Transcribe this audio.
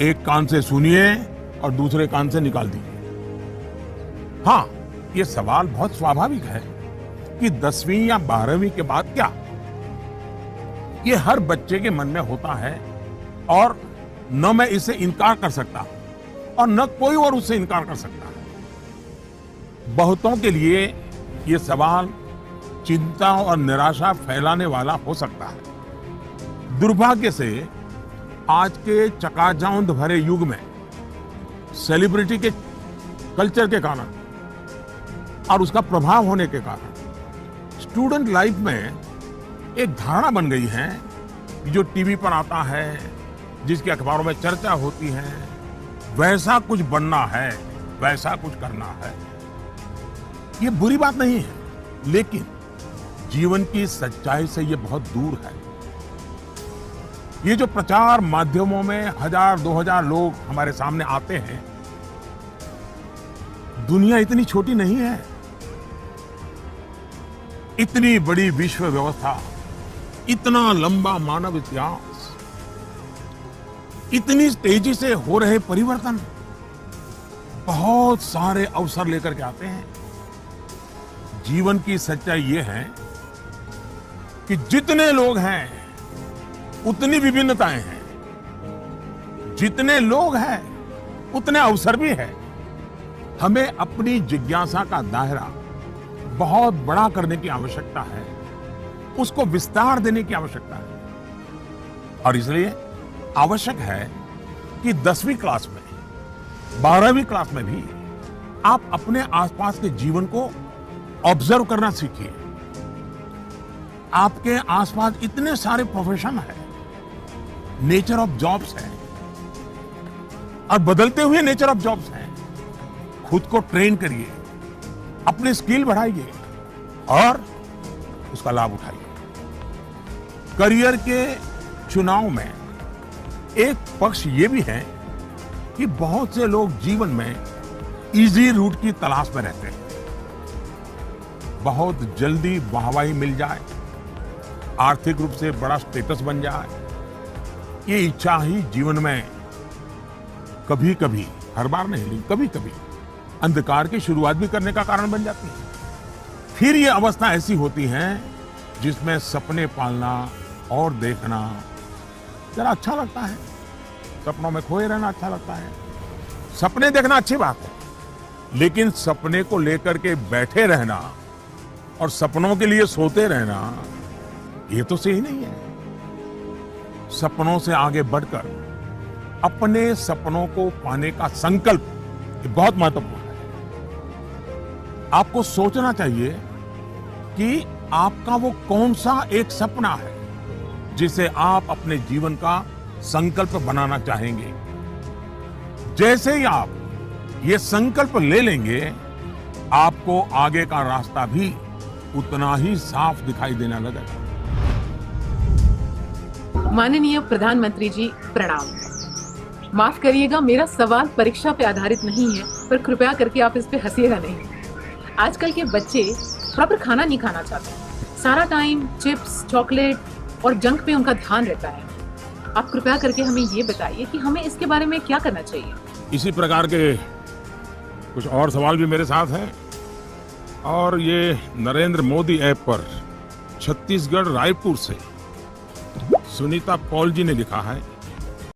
एक कान से सुनिए और दूसरे कान से निकाल दीजिए। हाँ, ये सवाल बहुत स्वाभाविक है कि 10वीं या 12वीं के बाद क्या? ये हर बच्चे के मन में होता है और न मैं इससे इनकार कर सकता हूं और न कोई और उससे इनकार कर सकता है। बहुतों के लिए ये सवाल चिंता और निराशा फैलाने वाला हो सकता है। दुर्भाग्य से आज के चकाचौंध भरे युग में सेलिब्रिटी के कल्चर के कारण और उसका प्रभाव होने के कारण स्टूडेंट लाइफ में एक धारणा बन गई है कि जो टीवी पर आता है, जिसकी अखबारों में चर्चा होती है, वैसा कुछ बनना है, वैसा कुछ करना है। ये बुरी बात नहीं है, लेकिन जीवन की सच्चाई से ये बहुत दूर है। ये जो प्रचार माध्यमों में 1000-2000 लोग हमारे सामने आते हैं, दुनिया इतनी छोटी नहीं है। इतनी बड़ी विश्व व्यवस्था, इतना लंबा मानव इतिहास, इतनी तेजी से हो रहे परिवर्तन बहुत सारे अवसर लेकर के आते हैं। जीवन की सच्चाई ये है कि जितने लोग हैं उतनी विभिन्नताएं हैं, जितने लोग हैं उतने अवसर भी है। हमें अपनी जिज्ञासा का दायरा बहुत बड़ा करने की आवश्यकता है, उसको विस्तार देने की आवश्यकता है। और इसलिए आवश्यक है कि 10वीं क्लास में, 12वीं क्लास में भी आप अपने आसपास के जीवन को ऑब्जर्व करना सीखिए। आपके आसपास इतने सारे प्रोफेशन हैं, नेचर ऑफ जॉब्स है और बदलते हुए नेचर ऑफ जॉब्स हैं। खुद को ट्रेन करिए, अपने स्किल बढ़ाइए और उसका लाभ उठाइए। करियर के चुनाव में एक पक्ष ये भी है कि बहुत से लोग जीवन में इजी रूट की तलाश में रहते हैं। बहुत जल्दी वाहवाही मिल जाए, आर्थिक रूप से बड़ा स्टेटस बन जाए, ये इच्छा ही जीवन में कभी कभी, हर बार नहीं लेकिन कभी कभी अंधकार की शुरुआत भी करने का कारण बन जाती है। फिर ये अवस्था ऐसी होती है जिसमें सपने पालना और देखना जरा अच्छा लगता है, सपनों में खोए रहना अच्छा लगता है। सपने देखना अच्छी बात है, लेकिन सपने को लेकर के बैठे रहना और सपनों के लिए सोते रहना, ये तो सही नहीं है। सपनों से आगे बढ़कर अपने सपनों को पाने का संकल्प ये बहुत महत्वपूर्ण है। आपको सोचना चाहिए कि आपका वो कौन सा एक सपना है जिसे आप अपने जीवन का संकल्प बनाना चाहेंगे। जैसे ही आप ये संकल्प ले लेंगे, आपको आगे का रास्ता भी उतना ही साफ दिखाई देने लगेगा। माननीय प्रधानमंत्री जी, प्रणाम। माफ करिएगा, मेरा सवाल परीक्षा पे आधारित नहीं है, पर कृपया करके आप इस पे हंसिएगा नहीं। आजकल के बच्चे प्रॉपर खाना नहीं खाना चाहते, सारा टाइम चिप्स, चॉकलेट और जंक पे उनका ध्यान रहता है। आप कृपया करके हमें ये बताइए कि हमें इसके बारे में क्या करना चाहिए। इसी प्रकार के कुछ और सवाल भी मेरे साथ हैं और ये नरेंद्र मोदी ऐप पर छत्तीसगढ़ रायपुर से सुनीता पॉल जी ने लिखा है